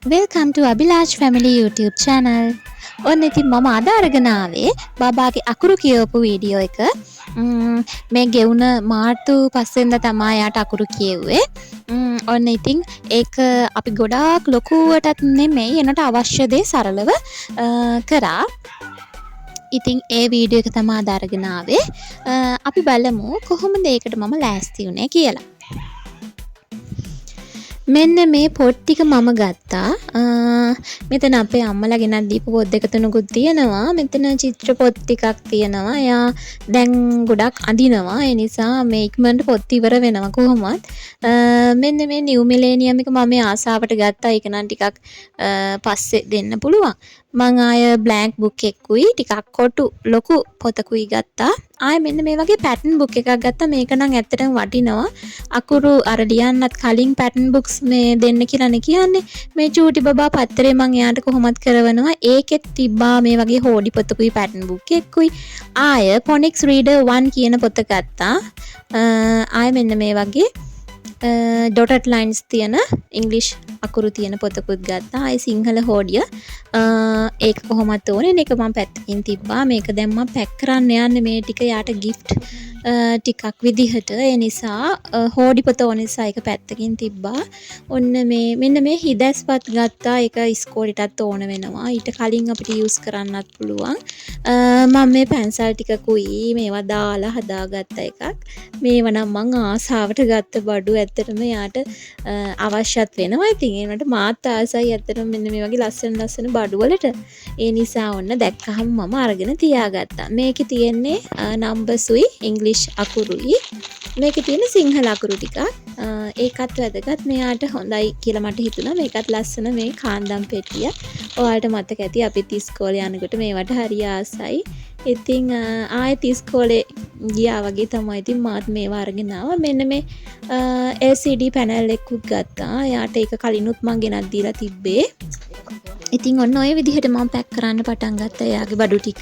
Welcome to Abhilash Family YouTube channel. ඔන්න ඉතින් මම අද අරගෙන ආවේ බබාගේ අකුරු කියවපු වීඩියෝ එක. මේ ගෙවුන මාර්තු 5 වෙනිදා තමයි යාට අකුරු කියෙව්වේ. ඔන්න ඉතින් ඒක අපි ගොඩාක් ලොකුවටත් නෙමෙයි එනට අවශ්‍ය දේ සරලව කරා. ඉතින් ඒ වීඩියෝ එක තමයි අද අරගෙන ආවේ. අපි බලමු කොහොමද ඒකට මම ලෑස්ති වුනේ කියලා. මෙන්න මේ පොත් ටික මම ගත්තා. මෙතන අපේ අම්මලා ගෙනත් දීපු පොත් දෙක තුනකුත් තියෙනවා. මෙතන චිත්‍ර පොත් ටිකක් තියෙනවා. එයා දැන් ගොඩක් අඳිනවා. ඒ නිසා මේ ඉක්මනට පොත් ඉවර වෙනවා කොහොමවත්. මෙන්න මේ නිව් මිලේනියම් එක මම ආසාවට ගත්තා. ඒක නම් ටිකක් පස්සේ දෙන්න පුළුවන්. මං ආය බ්ලැන්ක් බුක් එකකුයි ටිකක් කොටු ලොකු පොතකුයි ගත්තා. ආය මෙන්න මේ වගේ පැටර්න් බුක් එකක් ගත්තා. මේක නම් ඇත්තටම වටිනවා. අකුරු අර ලියන්නත් කලින් පැටර්න් බුක්ස් මේ දෙන්න කියලානේ කියන්නේ. මේ චූටි බබා පත්තරේ මං එයාට කොහොමත් කරවනවා. ඒකෙත් තිබ්බා මේ වගේ හෝඩි පොතකුයි පැටර්න් බුක් එකකුයි. ආය phonics reader 1 කියන පොත ගත්තා. ආය මෙන්න මේ වගේ dotted lines තියෙන English අකුරු තියෙන පොතකුත් ගත්තා. ආයි සිංහල හෝඩිය ඒක කොහොමද ඕනේ මේක මම පැත්තකින් තිබ්බා. මේක දැන් මම පැක් කරන්න යන්නේ මේ ටික යාට gift ටිකක් විදිහට. ඒ නිසා හෝඩි පොත ඕන නිසා ඒක පැත්තකින් තිබ්බා. ඔන්න මේ මෙන්න මේ හිදැස්පත් ගත්තා. ඒක ඉස්කෝලේටත් ඕන වෙනවා. ඊට කලින් අපිට යූස් කරන්නත් පුළුවන්. මම මේ පැන්සල් ටිකකුයි මේවා දාලා හදාගත්ත එකක්. මේවා නම් මං ආසාවට ගත්ත බඩු. ඇත්තටම යාට අවශ්‍යත් වෙනවා. ඉතින් ඒකට මාත් ආසයි ඇත්තටම මෙන්න මේ වගේ ලස්සන බඩු වලට. ඒ නිසා ඔන්න දැක්කහම මම අරගෙන තියාගත්තා. මේකේ තියෙන්නේ නම්බර්ස්ුයි ඉංග්‍රීසි අකුරුයි. මේකේ තියෙන සිංහල අකුරු ටිකක්. ඒකත් වැදගත්. මෙයාට හොඳයි කියලා මට හිතුණා. මේකත් ලස්සන මේ කාන්දම් පෙට්ටිය. ඔයාලට මතක ඇති අපිත් ඉස්කෝලේ යනකොට මේවට හරි ආසයි. ඉතින් ආයෙත් ඉස්කෝලේ ගියා වගේ තමයි ඉතින් මාත් මේවා අරගෙන ආවා. මෙන්න මේ LCD පැනල් එකකුත් ගත්තා. යාට ඒක කලිනුත් මං ගෙනත් දීලා තිබ්බේ. ඉතින් ඔන්න ඔය විදිහට මම පැක් කරන්න පටන් ගත්තා එයාගේ බඩු ටික.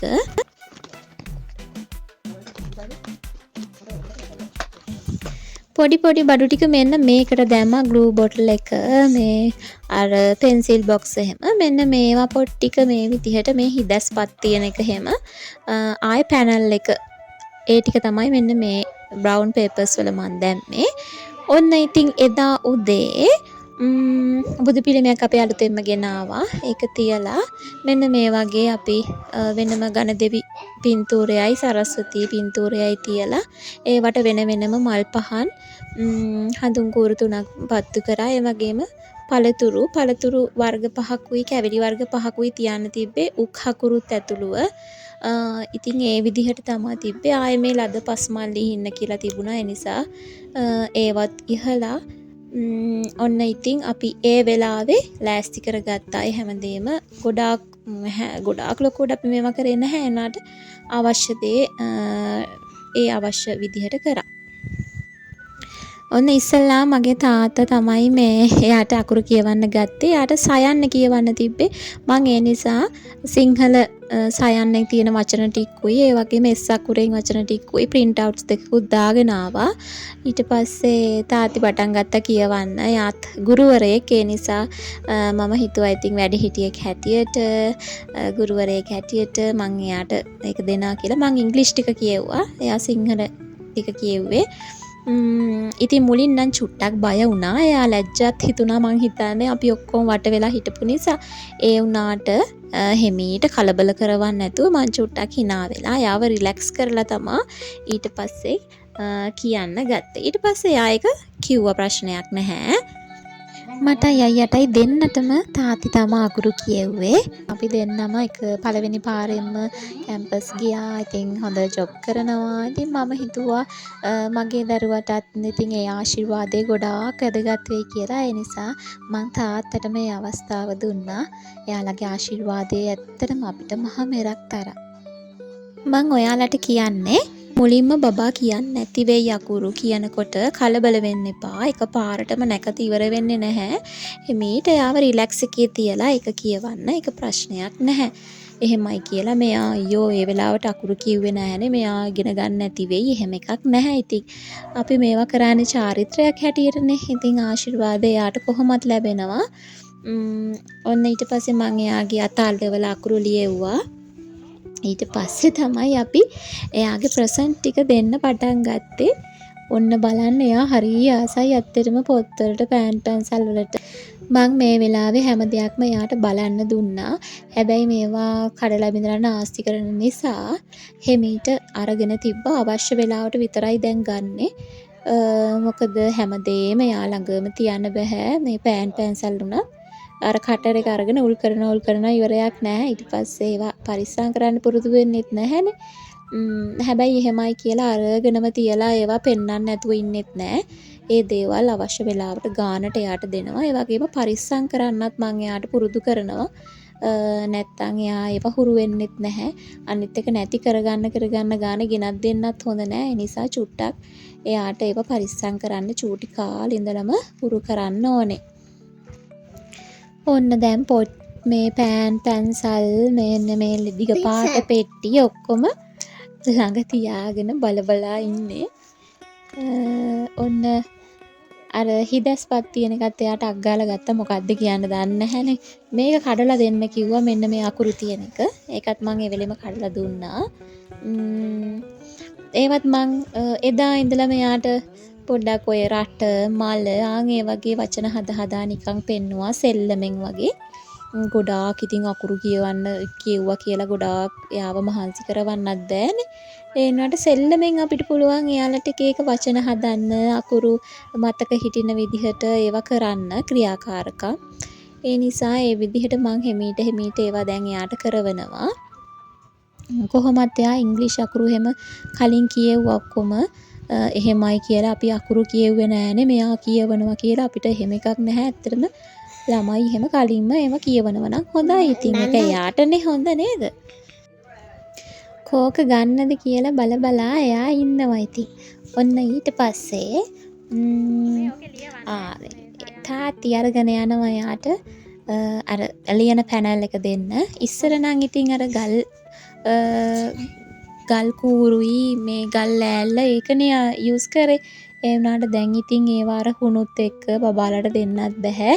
පොඩි බඩු ටික මෙන්න මේකට දැම්මා ග්ලූ බොටල් එක මේ අර පෙන්සිල් බොක්ස් එහෙම මෙන්න මේවා පොත් ටික මේ විදිහට මේ හිදැස්පත් තියෙන එක එහෙම ආය පැනල් එක ඒ ටික තමයි මෙන්න මේ බ්‍රවුන් පේපර්ස් වල මන් දැම්මේ. ඔන්න ඉතින් එදා උදේ බුදු පිළිමයක් අපි අලුතෙන්ම ගෙනාවා. ඒක තියලා මෙන්න මේ වගේ අපි වෙනම ගණදෙවි පින්තූරයයි සරස්වතී පින්තූරයයි තියලා ඒවට වෙනම මල් පහන් හඳුන් කූරු තුනක් පත්තු කරා. ඒ වගේම පළතුරු වර්ග 5කුයි කැවිලි වර්ග 5කුයි තියන්න තිබ්බේ උක් හකුරුත් ඇතුළුව. ඉතින් ඒ විදිහට තමයි තිබ්බේ. ආයේ මේ ලද පස්මල්ලි ඉන්න කියලා තිබුණා. ඒ නිසා ඒවත් ඉහලා ඔන්න ඉතින් අපි ඒ වෙලාවේ ලෑස්ති කරගත්තා. ඒ හැමදේම ගොඩාක් ලොකුවට අපි මේවා කරේ නැහැ. එනාට අවශ්‍ය දේ ඒ අවශ්‍ය විදිහට කරා. ඔන්න ඉස්සල්ලා මගේ තාත්තා තමයි මේ එයාට අකුරු කියවන්න ගත්තේ. එයාට සයන්න කියවන්න තිබ්බේ. මං ඒ නිසා සිංහල සයන්නෙන් තියෙන වචන ටිකකුයි ඒ වගේම එස් අකුරෙන් වචන ටිකකුයි print outs දෙකකුත් දාගෙන ආවා. ඊට පස්සේ තාත්ති පටන් ගත්තා කියවන්න. එයාත් ගුරුවරයෙක්. ඒ නිසා මම හිතුවා ඉතින් වැඩිහිටියෙක් හැටියට ගුරුවරයෙක් හැටියට මං එයාට ඒක දෙනවා කියලා. මං ඉංග්‍රීසි ටික කියෙව්වා. එයා සිංහල ටික කියෙව්වේ. ඉතින් මුලින් නම් චුට්ටක් බය වුණා. එයා ලැජ්ජත් හිතුණා. මං හිතන්නේ අපි ඔක්කොම වට වෙලා හිටපු නිසා ඒ වුණාට හෙමීට කලබල කරවන්න නැතුව මං චුට්ටක් hina වෙලා යාව රිලැක්ස් කරලා තමා ඊට පස්සේ කියන්න ගත්තේ. ඊට පස්සේ එයා ඒක කිව්වා ප්‍රශ්නයක් නැහැ. මටයි අයියටයි දෙන්නටම තාත්ති තමා අකුරු කියෙව්වේ. අපි දෙන්නම එක පළවෙනි පාරෙන්ම කැම්පස් ගියා. ඉතින් හොඳ ජොබ් කරනවා. ඉතින් මම හිතුවා මගේ දරුවටත් ඉතින් ඒ ආශිර්වාදේ ගොඩාක් වැදගත් වෙයි කියලා. ඒ නිසා මං තාත්තට මේ අවස්ථාව දුන්නා. එයාලගේ ආශිර්වාදේ ඇත්තටම අපිට මහ මෙරක් තරම්. මං ඔයාලට කියන්නේ මුලින්ම බබා කියන්නේ නැති වෙයි අකුරු කියනකොට කලබල වෙන්න එපා. එකපාරටම නැකත ඉවර වෙන්නේ නැහැ. එමෙයිට යාව රිලැක්ස් එකේ තියලා ඒක කියවන්න. ඒක ප්‍රශ්නයක් නැහැ. එහෙමයි කියලා මෙයා අයියෝ ඒ වෙලාවට අකුරු කිව්වේ නැහනේ. මෙයා ඉගෙන ගන්න නැති වෙයි. එහෙම එකක් නැහැ. ඉතින් අපි මේවා කරන්නේ චාරිත්‍රයක් හැටියටනේ. ඉතින් ආශිර්වාදය යාට කොහොමත් ලැබෙනවා. ඔන්න ඊට පස්සේ මං එයාගේ අත අල්ලවල අකුරු ලියෙව්වා. ඊට පස්සේ තමයි අපි එයාගේ ප්‍රසන්ට් ටික දෙන්න පටන් ගත්තේ. ඔන්න බලන්න එයා හරිය ආසයි ඇත්තටම පොත්වලට පෑන් පැන්සල් වලට. මං මේ වෙලාවේ හැම දෙයක්ම එයාට බලන්න දුන්නා. හැබැයි මේවා කඩලා බිඳලා නාස්ති කරන නිසා හෙමීට අරගෙන තිබ්බ අවශ්‍ය වෙලාවට විතරයි දැන් ගන්නෙ. මොකද හැමදේම එයා ළඟම තියන්න බෑ. මේ පෑන් පැන්සල් උනත් අර කටර් එක අරගෙන උල් කරන ඉවරයක් නැහැ. ඊට පස්සේ ඒවා පරිස්සම් කරන්න පුරුදු වෙන්නෙත් නැහැනේ. හැබැයි එහෙමයි කියලා අරගෙනම තියලා ඒවා පෙන්වන්න නැතුව ඉන්නෙත් නැහැ. ඒ දේවල් අවශ්‍ය වෙලාවට ගානට එයාට දෙනවා. ඒ වගේම පරිස්සම් කරන්නත් මම එයාට පුරුදු කරනවා. නැත්තම් එයා ඒවා හුරු වෙන්නෙත් නැහැ. අනිත් එක නැති කරගන්න ගාන ගෙනත් දෙන්නත් හොඳ නැහැ. ඒ නිසා චුට්ටක් එයාට ඒවා පරිස්සම් කරන්න චූටි කාලේ ඉඳලම හුරු කරන්න ඕනේ. ඔන්න දැන් මේ පෑන් පැන්සල් මෙන්න මේ දිග පාට පෙට්ටිය ඔක්කොම ළඟ තියාගෙන බලා ඉන්නේ. ඔන්න අර හිදස්පත් තියෙන එකත් එයාට අග්ගාලා ගත්තා. මොකද්ද කියන්න දන්නේ නැහැනේ. මේක කඩලා දෙන්න කිව්වා මෙන්න මේ අකුරු තියෙන එක. ඒකත් මම ඒ වෙලෙම කඩලා දුන්නා. ඒවත් මං එදා ඉඳලා මෙයාට පොඩ්ඩක් ඔය රට මල ඒ වගේ වචන හදා නිකන් පෙන්නුවා සෙල්ලමෙන් වගේ. ගොඩාක් ඉතින් අකුරු කියෙව්වා කියලා ගොඩාක් එයාව මහන්සි කරවන්නත් බෑනේ. ඒ වුණාට සෙල්ලමෙන් අපිට පුළුවන් එයාලට එක එක වචන හදන්න අකුරු මතක හිටින විදිහට ඒවා කරන්න ක්‍රියාකාරකම්. ඒ නිසා ඒ විදිහට මං හෙමීට ඒවා දැන් එයාට කරවනවා. කොහොමත් එයා ඉංග්‍රීසි අකුරු එහෙම කලින් කියෙව්වා ඔක්කොම එහෙමයි කියලා අපි අකුරු කියෙව්වේ නෑනේ. මෙයා කියවනවා කියලා අපිට එහෙම එකක් නැහැ. ඇත්තටම ළමයි එහෙම කලින්ම ඒවා කියවනවා නම් හොඳයි. ඉතින් ඒක එයාටනේ හොඳ නේද? කෝක ගන්නද කියලා බලා එයා ඉන්නවා. ඉතින් ඔන්න ඊට පස්සේ තාත්ති අරගෙන යනවා එයාට අර ලියන පැනල් එක දෙන්න. ඉස්සර නම් ඉතින් අර ගල් කූරුයි මේ ගල් ලෑල්ල ඒකනේ යූස් කරේ. ඒ වුණාට දැන් ඉතින් ඒවා අර හුණුත් එක්ක බබාලට දෙන්නත් බෑ.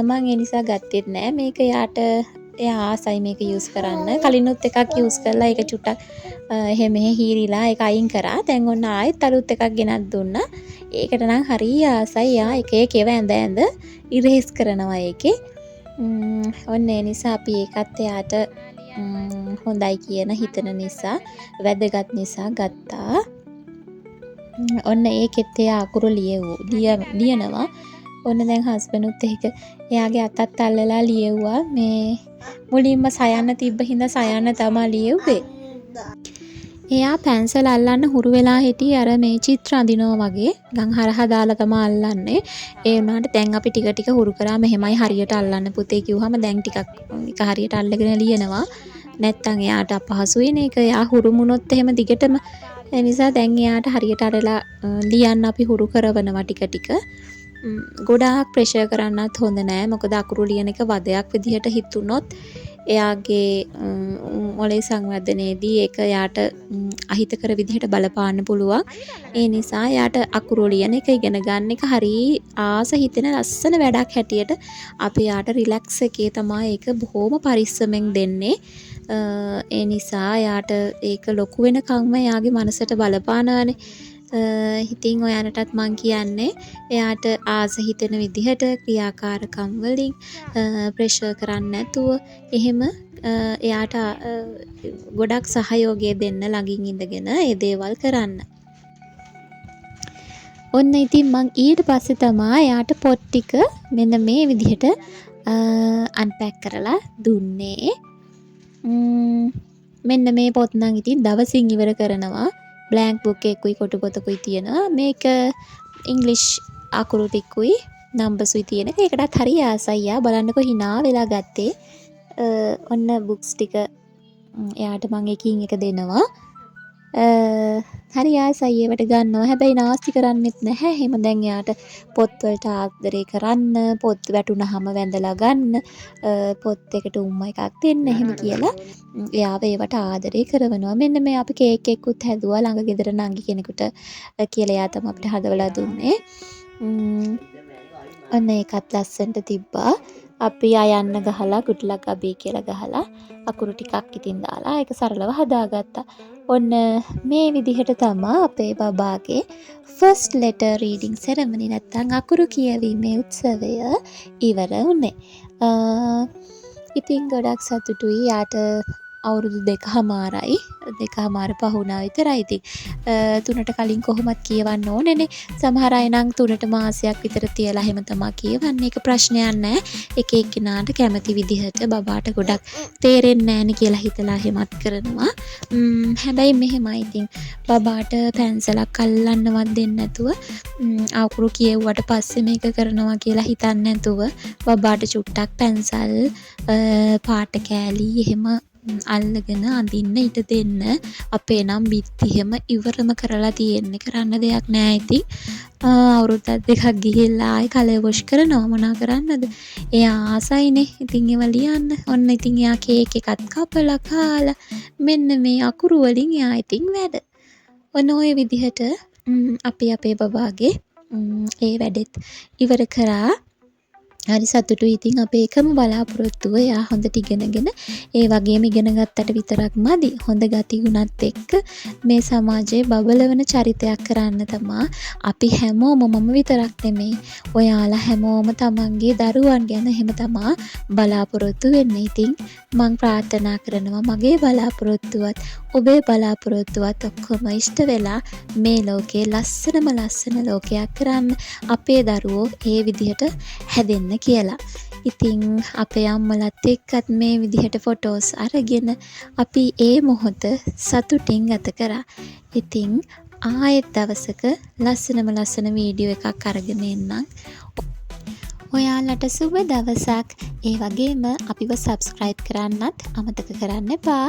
මං ඒ නිසා ගත්තෙත් නෑ. මේක එයා ආසයි මේක යූස් කරන්න. කලිනුත් එකක් යූස් කරලා ඒක චුට්ටක් එහෙම හීරිලා ඒක අයින් කරා. දැන් ඔන්න ආයෙත් අලුත් එකක් ගෙනත් දුන්නා. ඒකට නම් හරිය ආසයි. එයා එක ඒව ඇඳ ඉරේස් කරනවා ඒකේ. ඔන්න ඒ නිසා අපි ඒකත් එයාට හොඳයි කියන හිතන නිසා වැදගත් නිසා ගත්තා. ඔන්න ඒකෙත් එයා අකුරු ලියනවා. ඔන්න දැන් හස්බන්ඩ්ුත් ඒක එයාගේ අතත් අල්ලලා ලියුවා. මේ මුලින්ම සයන්න තිබ්බ හින්දා සයන්න තමයි ලියුවේ. එයා පැන්සල් අල්ලන්න හුරු වෙලා හිටියේ අර මේ චිත්‍ර අඳිනවා වගේ. ගම් හරහා දාලා තමයි අල්ලන්නේ. ඒ වුණාට දැන් අපි ටික හුරු කරා මෙහෙමයි හරියට අල්ලන්න පුතේ කිව්වම දැන් ටිකක් එක හරියට අල්ලගෙන ලියනවා. නැත්තම් එයාට අපහසුයි නේ. ඒක එයා හුරුමුණොත් එහෙම දිගටම ඒ නිසා දැන් එයාට හරියට අරලා ලියන්න අපි හුරු කරවනවා ටික. ගොඩාක් ප්‍රෙෂර් කරන්නත් හොඳ නෑ. මොකද අකුරු ලියන එක වදයක් විදිහට හිතුනොත් එයාගේ මොළේ සංවර්ධනයේදී ඒක එයාට අහිතකර විදිහට බලපාන්න පුළුවන්. ඒ නිසා එයාට අකුරු ලියන එක ඉගෙන ගන්න එක හරි ආස හිතෙන ලස්සන වැඩක් හැටියට අපි එයාට රිලැක්ස් එකේ තමයි ඒක බොහොම පරිස්සමෙන් දෙන්නේ. ඒ නිසා එයාට ඒක ලොකු වෙනකම්ම එයාගේ මනසට බලපානවානේ. ඉතින් ඔයාලටත් මං කියන්නේ එයාට ආස හිතෙන විදිහට ක්‍රියාකාරකම් වලින් ප්‍රෙෂර් කරන්නේ නැතුව එහෙම එයාට ගොඩක් සහයෝගය දෙන්න ළඟින් ඉඳගෙන ඒ දේවල් කරන්න. ඔන්න ඉතින් මං ඊට පස්සේ තමයි එයාට පොත් ටික මෙන්න මේ විදිහට අන්පැක් කරලා දුන්නේ. මෙන්න මේ පොත් නම් ඉතින් දවසින් ඉවර කරනවා. බ්ලැන්ක් බුක් එකකුයි කොටු පොතකුයි තියෙනවා. මේක ඉංග්‍රීසි අකුරු ටිකුයි නම්බර්ස්ුයි තියෙන. ඒකටත් හරි ආසයි. බලන්නකෝ hina වෙලා ගත්තේ. ඔන්න බුක්ස් ටික එයාට මම එකින් එක දෙනවා. හරි ආසයි ඒවට ගන්නවා. හැබැයි නාස්ති කරන්නෙත් නැහැ. එහෙම දැන් එයාට පොත් වලට ආදරේ කරන්න, පොත් වැටුනහම වැඳලා ගන්න, පොත් එකට උම්ම එකක් දෙන්න එහෙම කියලා එයාව ඒවට ආදරේ කරනවා. මෙන්න මේ අපි කේක් එකකුත් හැදුවා ළඟ ගෙදර නංගි කෙනෙකුට කියලා එයා තමයි අපිට හදවලා දුන්නේ. ඔන්න ඒකත් ලස්සනට තිබ්බා. අපි ආයන්න ගහලා ගුඩ්ලක් අබී කියලා ගහලා අකුරු ටිකක් ඉතින් දාලා ඒක සරලව හදාගත්තා. ඔන්න මේ විදිහට තමයි අපේ බබාගේ first letter reading ceremony නැත්නම් අකුරු කියවීමේ උත්සවය ඉවර වුණේ. ඉතින් ගොඩක් සතුටුයි. යාට අවුරුදු 2මාරයි. 2මාර පහුණා විතරයි. ඉතින් 3ට කලින් කොහොමත් කියවන්න ඕනේනේ. සමහර අය නම් 3ට මාසයක් විතර තියලා එහෙම තමයි කියවන්නේ. ඒක ප්‍රශ්නයක් නෑ. එක එක්කිනාට කැමති විදිහට බබාට ගොඩක් තේරෙන්නේ නෑනේ කියලා හිතලා එහෙමත් කරනවා. හැබැයි මෙහෙමයි ඉතින් බබාට පැන්සලක් අල්ලන්නවත් දෙන්නේ නැතුව අකුරු කියෙව්වට පස්සේ මේක කරනවා කියලා හිතන්නේ නැතුව බබාට චුට්ටක් පැන්සල් පාට කෑලි එහෙම අල්ලගෙන අඳින්න ඉඩ දෙන්න. අපේ නම් බිත්ති එහෙම ඉවරම කරලා තියෙන්නේ. කරන්න දෙයක් නෑ. ඉතින් අවුරුද්දක් දෙකක් ගිහිල්ලා ආයි කලර් වොෂ් කරනවා. මොනා කරන්නද? එයා ආසයිනේ. ඉතින් ඒව ලියන්න. ඔන්න ඉතින් එයා කේක් එකත් කපලා කාලා මෙන්න මේ අකුරු වලින් එයා ඉතින් වැඩ. ඔන්න ඔය විදිහට අපි අපේ බබාගේ ඒ වැඩෙත් ඉවර කරා. හරි සතුටුයි. ඉතින් අපේ එකම බලාපොරොත්තුව එයා හොඳට ඉගෙනගෙන ඒ වගේම ඉගෙන ගත්තට විතරක් මදි. හොඳ ගති ගුණත් එක්ක මේ සමාජයේ බබලවන චරිතයක් කරන්න තමයි අපි හැමෝම මම විතරක් නෙමෙයි ඔයාලා හැමෝම තමන්ගේ දරුවන් ගැන එහෙම තමයි බලාපොරොත්තු වෙන්නේ. ඉතින් මම ප්‍රාර්ථනා කරනවා මගේ බලාපොරොත්තුවත් ඔබේ බලාපොරොත්තුවත් ඔක්කොම ඉෂ්ට වෙලා මේ ලෝකේ ලස්සනම ලස්සන ලෝකයක් කරන්න අපේ දරුවෝ ඒ විදිහට හැදෙන්න කියලා. ඉතින් අපේ අම්මලත් එක්කත් මේ විදිහට ෆොටෝස් අරගෙන අපි ඒ මොහොත සතුටින් ගත කරා. ඉතින් ආයෙත් දවසක ලස්සන වීඩියෝ එකක් අරගෙන එන්නම්. ඔයාලට සුබ දවසක්. ඒ වගේම අපිව සබ්ස්ක්‍රයිබ් කරන්නත් අමතක කරන්න එපා.